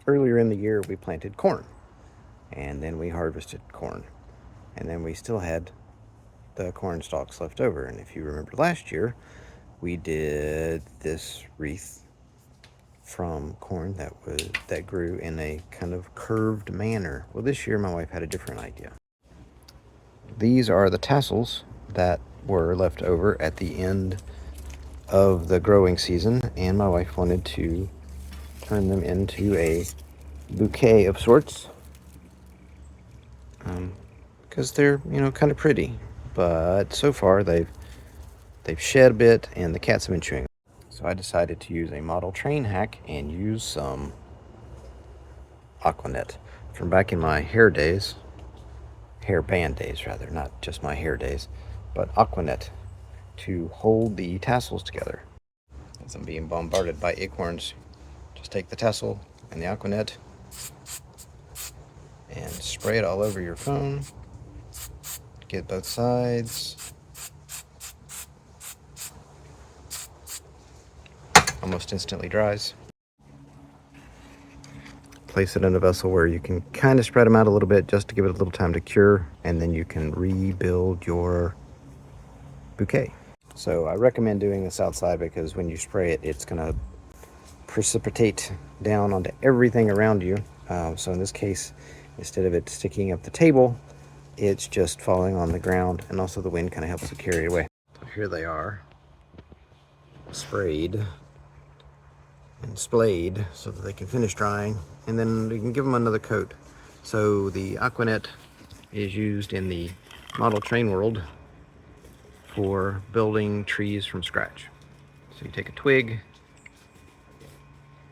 earlier in the year we planted corn, and then we harvested corn, and then we still had the corn stalks left over. And if you remember last year, we did this wreath from corn that grew in a kind of curved manner. Well, this year my wife had a different idea. These are the tassels that were left over at the end of the growing season, and my wife wanted to turn them into a bouquet of sorts, because they're, you know, kind of pretty. But so far they've shed a bit, and the cats have been chewing. So I decided to use a model train hack and use some Aquanet from back in my hair band days rather, not just my hair days, but Aquanet to hold the tassels together. As I'm being bombarded by acorns, just take the tassel and the Aquanet and spray it all over your phone. Get both sides. Almost instantly dries. Place it in a vessel where you can kind of spread them out a little bit just to give it a little time to cure, and then you can rebuild your bouquet. So I recommend doing this outside because when you spray it, it's going to precipitate down onto everything around you. So in this case, instead of it sticking up the table, it's just falling on the ground, and also the wind kind of helps to carry it away. So here they are, sprayed and splayed so that they can finish drying, and then we can give them another coat. So the Aquanet is used in the model train world for building trees from scratch. So you take a twig,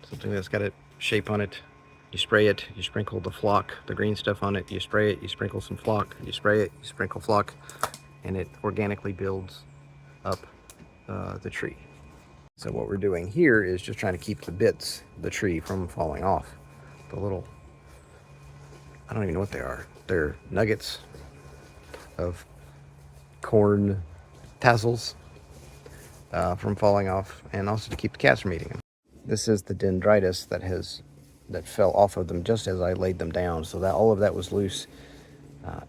something that's got a shape on it, you spray it, you sprinkle the flock, the green stuff on it, you spray it, you sprinkle some flock, you spray it, you sprinkle flock, and it organically builds up the tree. So what we're doing here is just trying to keep the bits of the tree from falling off. The little, I don't even know what they are. They're nuggets of corn tassels from falling off, and also to keep the cats from eating them. This is the dendritis that fell off of them just as I laid them down, so that all of that was loose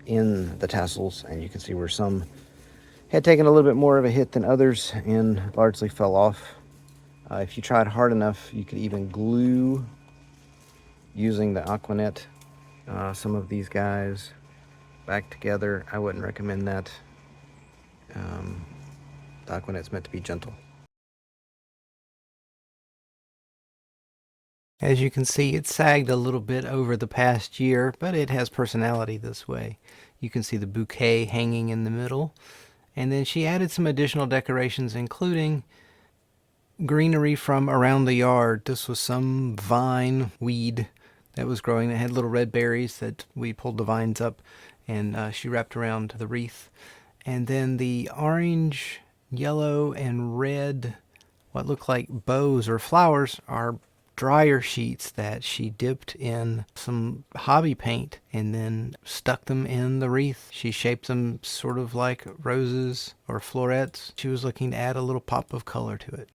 in the tassels, and you can see where some had taken a little bit more of a hit than others and largely fell off. If you tried hard enough, you could even glue using the Aquanet some of these guys back together. I wouldn't recommend that. The Aquanet's meant to be gentle. As you can see, it sagged a little bit over the past year, but it has personality this way. You can see the bouquet hanging in the middle, and then she added some additional decorations, including greenery from around the yard. This was some vine weed that was growing that had little red berries that we pulled the vines up, and she wrapped around the wreath. And then the orange, yellow, and red, what look like bows or flowers, are drier sheets that she dipped in some hobby paint and then stuck them in the wreath. She shaped them sort of like roses or florets. She was looking to add a little pop of color to it.